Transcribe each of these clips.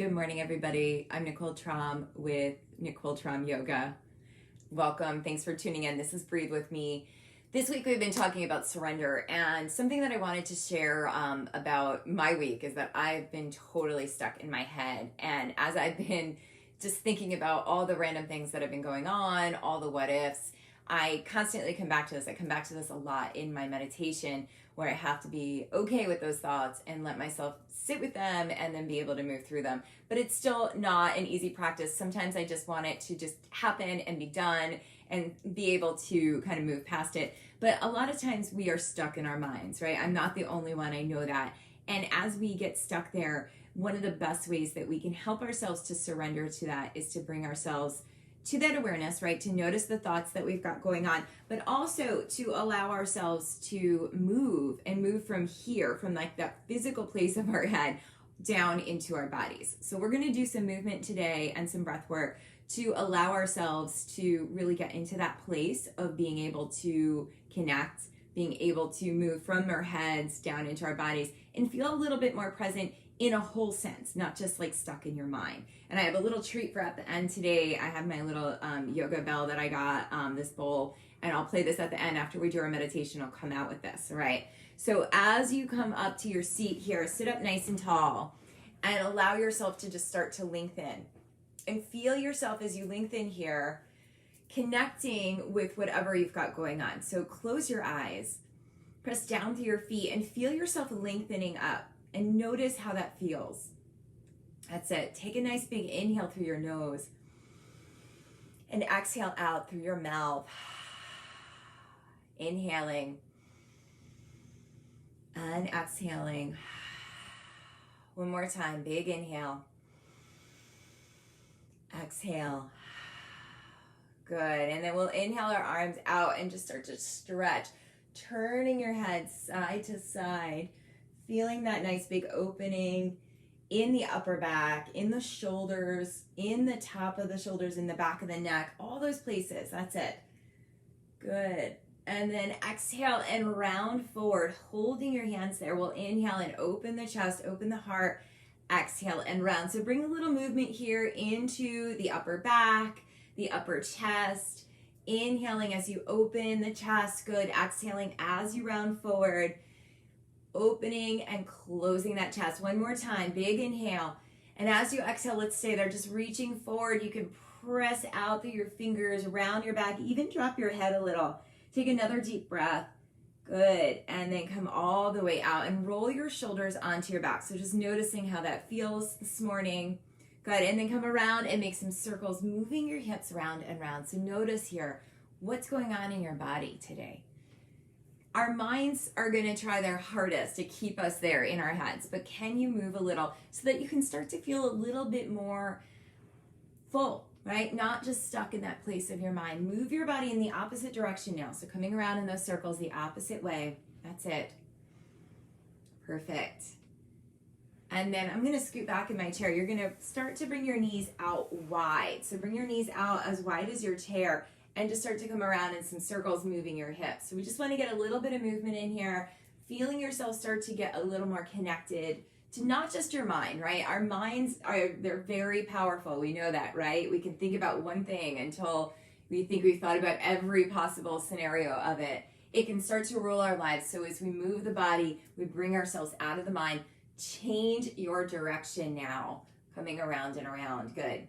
Good morning, everybody. I'm Nicole Traum with Nicole Traum Yoga. Welcome. Thanks for tuning in. This is Breathe With Me. This week we've been talking about surrender, and something that I wanted to share about my week is that I've been totally stuck in my head. And as I've been just thinking about all the random things that have been going on, all the what ifs, I constantly come back to this. I come back to this a lot in my meditation, where I have to be okay with those thoughts and let myself sit with them and then be able to move through them. But it's still not an easy practice. Sometimes I just want it to just happen and be done and be able to kind of move past it. But a lot of times we are stuck in our minds, right? I'm not the only one, I know that. And as we get stuck there, one of the best ways that we can help ourselves to surrender to that is to bring ourselves to that awareness, right? To notice the thoughts that we've got going on, but also to allow ourselves to move from here, from like that physical place of our head down into our bodies. So we're going to do some movement today and some breath work to allow ourselves to really get into that place of being able to connect, being able to move from our heads down into our bodies and feel a little bit more present in a whole sense, not just like stuck in your mind. And I have a little treat for at the end today. I have my little yoga bell that I got, this bowl, and I'll play this at the end after we do our meditation. I'll come out with this, all right? So as you come up to your seat here, sit up nice and tall and allow yourself to just start to lengthen. And feel yourself as you lengthen here, connecting with whatever you've got going on. So close your eyes, press down through your feet, and feel yourself lengthening up. And notice how that feels. That's it. Take a nice big inhale through your nose and exhale out through your mouth. Inhaling and exhaling. One more time. Big inhale. Exhale. Good. And then we'll inhale our arms out and just start to stretch, turning your head side to side. Feeling that nice big opening in the upper back, in the shoulders, in the top of the shoulders, in the back of the neck, all those places. That's it. Good. And then exhale and round forward, holding your hands there. We'll inhale and open the chest, open the heart, exhale and round. So bring a little movement here into the upper back, the upper chest. Inhaling as you open the chest. Good. Exhaling as you round forward. Opening and closing that chest. One more time, big inhale. And as you exhale, let's stay there, just reaching forward. You can press out through your fingers, around your back, even drop your head a little. Take another deep breath. Good. And then come all the way out and roll your shoulders onto your back. So just noticing how that feels this morning. Good. And then come around and make some circles, moving your hips round and round. So notice here, what's going on in your body today? Our minds are going to try their hardest to keep us there in our heads, but can you move a little so that you can start to feel a little bit more full, right? Not just stuck in that place of your mind. Move your body in the opposite direction now. So coming around in those circles the opposite way. That's it. Perfect. And then I'm going to scoot back in my chair. You're going to start to bring your knees out wide. So bring your knees out as wide as your chair. And just start to come around in some circles, moving your hips. So we just want to get a little bit of movement in here, feeling yourself start to get a little more connected to not just your mind, right? Our minds they're very powerful. We know that, right? We can think about one thing until we think we've thought about every possible scenario of it. It can start to rule our lives. So as we move the body, we bring ourselves out of the mind. Change your direction now, coming around and around. Good.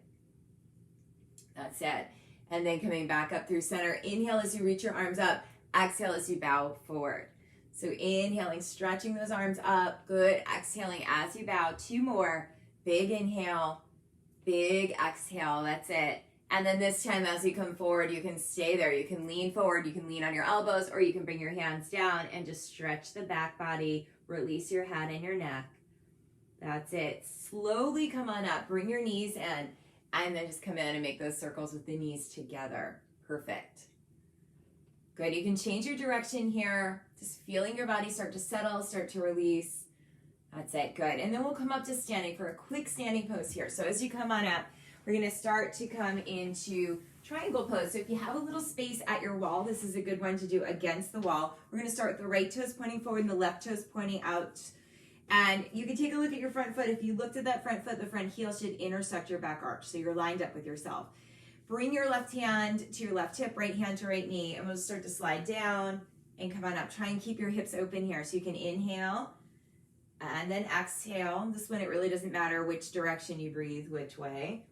That's it. And then coming back up through center. Inhale as you reach your arms up. Exhale as you bow forward. So inhaling, stretching those arms up. Good. Exhaling as you bow. Two more. Big inhale. Big exhale. That's it. And then this time as you come forward, you can stay there. You can lean forward. You can lean on your elbows, or you can bring your hands down and just stretch the back body. Release your head and your neck. That's it. Slowly come on up. Bring your knees in. And then just come in and make those circles with the knees together. Perfect. Good. You can change your direction here. Just feeling your body start to settle, start to release. That's it. Good. And then we'll come up to standing for a quick standing pose here. So as you come on up, we're going to start to come into triangle pose. So if you have a little space at your wall, this is a good one to do against the wall. We're going to start with the right toes pointing forward and the left toes pointing out. And you can take a look at your front foot. If you looked at that front foot, the front heel should intersect your back arch. So you're lined up with yourself. Bring your left hand to your left hip, right hand to right knee, and we'll start to slide down and come on up. Try and keep your hips open here. So you can inhale and then exhale. This one, it really doesn't matter which direction you breathe, which way.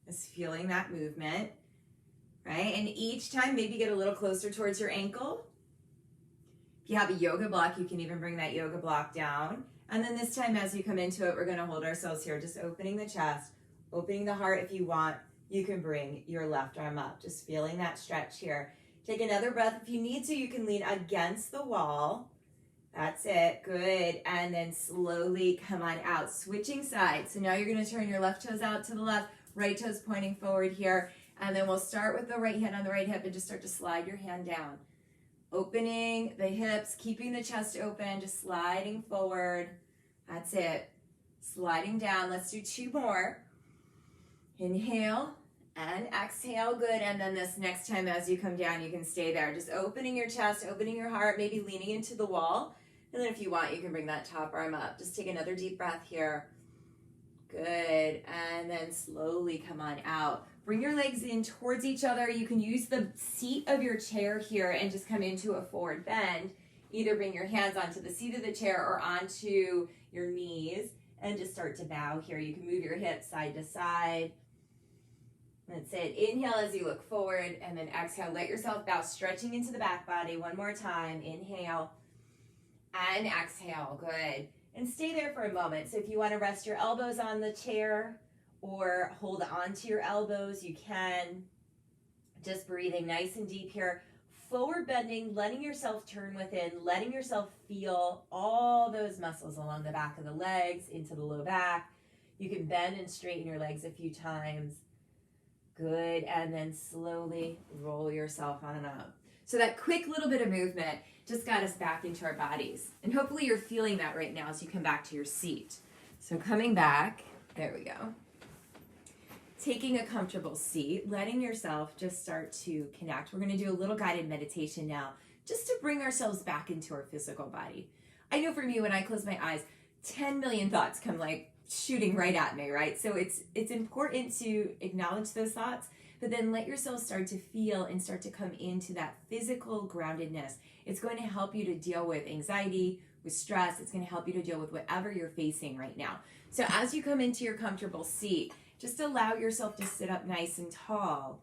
Just feeling that movement, right? And each time, maybe get a little closer towards your ankle. If you have a yoga block, you can even bring that yoga block down. And then this time, as you come into it, we're going to hold ourselves here, just opening the chest, opening the heart. If you want, you can bring your left arm up, just feeling that stretch here. Take another breath. If you need to, you can lean against the wall. That's it. Good. And then slowly come on out, switching sides. So now you're going to turn your left toes out to the left, right toes pointing forward here. And then we'll start with the right hand on the right hip and just start to slide your hand down. Opening the hips, keeping the chest open, just sliding forward. That's it. Sliding down. Let's do 2 more. Inhale and exhale. Good. And then this next time as you come down, you can stay there. Just opening your chest, opening your heart, maybe leaning into the wall. And then if you want, you can bring that top arm up. Just take another deep breath here. Good. And then slowly come on out. Bring your legs in towards each other. You can use the seat of your chair here and just come into a forward bend. Either bring your hands onto the seat of the chair or onto your knees and just start to bow here. You can move your hips side to side. That's it. Inhale as you look forward and then exhale. Let yourself bow, stretching into the back body. One more time. Inhale and exhale. Good. And stay there for a moment. So if you want to rest your elbows on the chair or hold on to your elbows, you can. Just breathing nice and deep here. Forward bending, letting yourself turn within, letting yourself feel all those muscles along the back of the legs, into the low back. You can bend and straighten your legs a few times. Good. And then slowly roll yourself on up. So that quick little bit of movement just got us back into our bodies. And hopefully you're feeling that right now as you come back to your seat. So coming back, there we go. Taking a comfortable seat, letting yourself just start to connect. We're going to do a little guided meditation now, just to bring ourselves back into our physical body. I know for me, when I close my eyes, 10 million thoughts come like shooting right at me, right? So it's important to acknowledge those thoughts, but then let yourself start to feel and start to come into that physical groundedness. It's going to help you to deal with anxiety, with stress. It's going to help you to deal with whatever you're facing right now. So as you come into your comfortable seat, just allow yourself to sit up nice and tall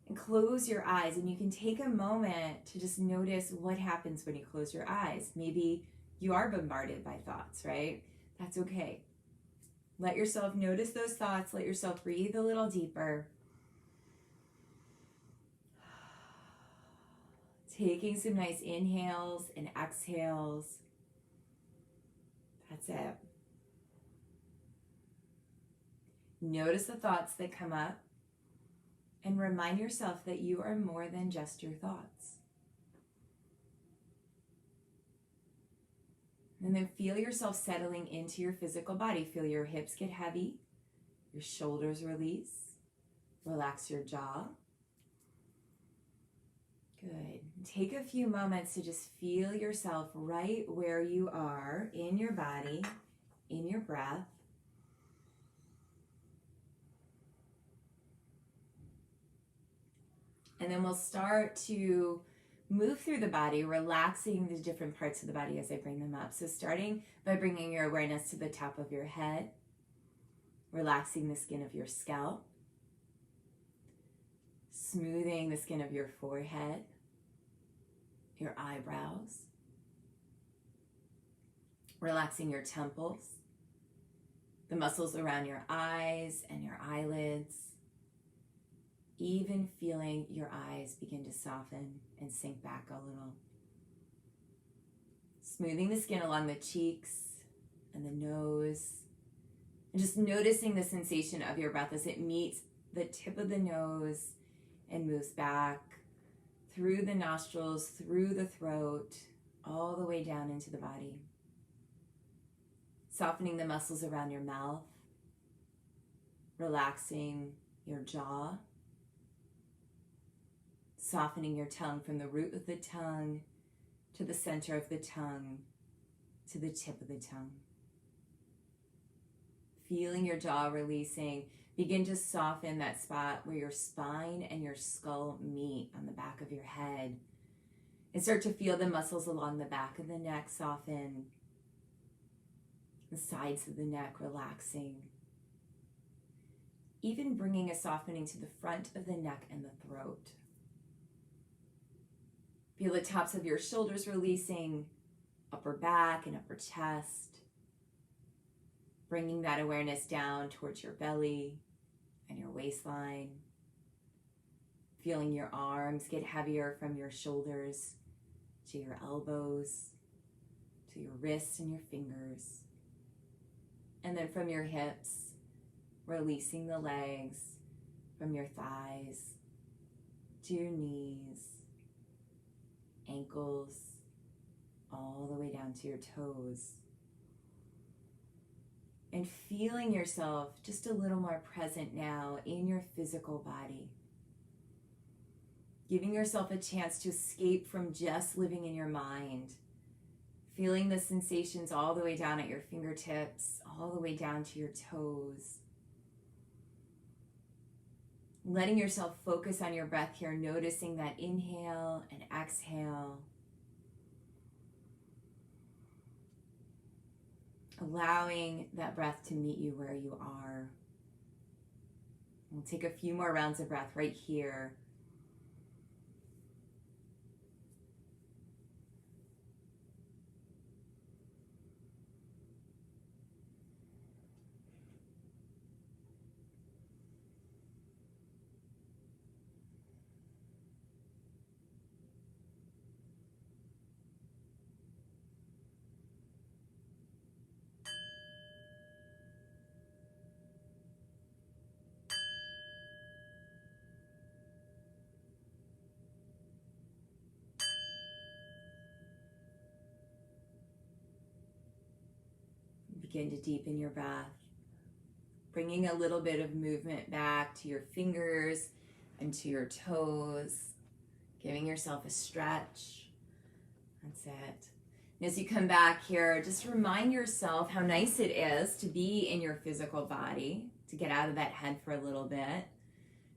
and close your eyes. And you can take a moment to just notice what happens when you close your eyes. Maybe you are bombarded by thoughts, right? That's okay. Let yourself notice those thoughts. Let yourself breathe a little deeper. Taking some nice inhales and exhales. That's it. Notice the thoughts that come up and remind yourself that you are more than just your thoughts. And then feel yourself settling into your physical body. Feel your hips get heavy, your shoulders release, relax your jaw. Good. Take a few moments to just feel yourself right where you are in your body, in your breath. And then we'll start to move through the body, relaxing the different parts of the body as I bring them up. So starting by bringing your awareness to the top of your head, relaxing the skin of your scalp, smoothing the skin of your forehead, your eyebrows, relaxing your temples, the muscles around your eyes and your eyelids, even feeling your eyes begin to soften and sink back a little. Smoothing the skin along the cheeks and the nose, and just noticing the sensation of your breath as it meets the tip of the nose and moves back through the nostrils, through the throat, all the way down into the body. Softening the muscles around your mouth, relaxing your jaw, softening your tongue from the root of the tongue to the center of the tongue to the tip of the tongue. feeling your jaw releasing. Begin to soften that spot where your spine and your skull meet on the back of your head. And start to feel the muscles along the back of the neck soften. The sides of the neck relaxing. Even bringing a softening to the front of the neck and the throat. Feel the tops of your shoulders releasing, upper back and upper chest. Bringing that awareness down towards your belly and your waistline. Feeling your arms get heavier from your shoulders to your elbows, to your wrists and your fingers. And then from your hips, releasing the legs from your thighs to your knees, ankles, all the way down to your toes. And feeling yourself just a little more present now in your physical body. Giving yourself a chance to escape from just living in your mind. Feeling the sensations all the way down at your fingertips, all the way down to your toes. Letting yourself focus on your breath here, noticing that inhale and exhale. Allowing that breath to meet you where you are. We'll take a few more rounds of breath right here. Begin to deepen your breath, bringing a little bit of movement back to your fingers and to your toes, giving yourself a stretch. That's it. And as you come back here, just remind yourself how nice it is to be in your physical body, to get out of that head for a little bit.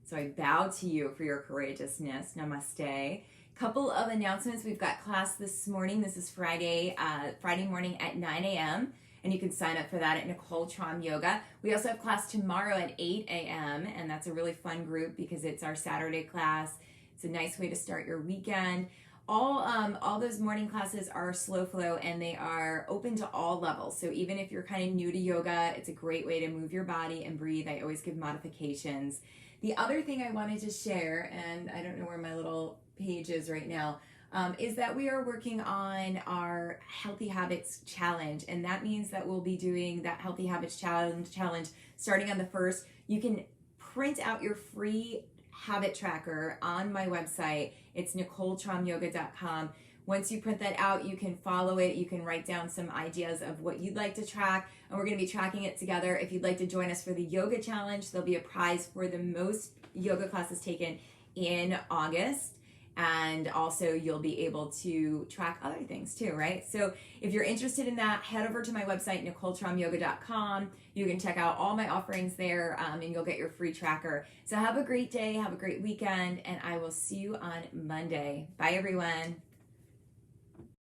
So I bow to you for your courageousness. Namaste. Couple of announcements. We've got class this morning. This is Friday morning at 9 a.m. And you can sign up for that at Nicole Trom Yoga. We also have class tomorrow at 8 a.m. And that's a really fun group because it's our Saturday class. It's a nice way to start your weekend. All those morning classes are slow flow and they are open to all levels. So even if you're kind of new to yoga, it's a great way to move your body and breathe. I always give modifications. The other thing I wanted to share, and I don't know where my little page is right now, is that we are working on our Healthy Habits Challenge. And that means that we'll be doing that Healthy Habits Challenge starting on the 1st. You can print out your free habit tracker on my website. It's NicoleTromYoga.com. Once you print that out, you can follow it. You can write down some ideas of what you'd like to track, and we're going to be tracking it together. If you'd like to join us for the yoga challenge, there'll be a prize for the most yoga classes taken in August. And also you'll be able to track other things too, right? So if you're interested in that, head over to my website, NicoleTromYoga.com. You can check out all my offerings there, and you'll get your free tracker. So have a great day, have a great weekend, and I will see you on Monday. Bye, everyone.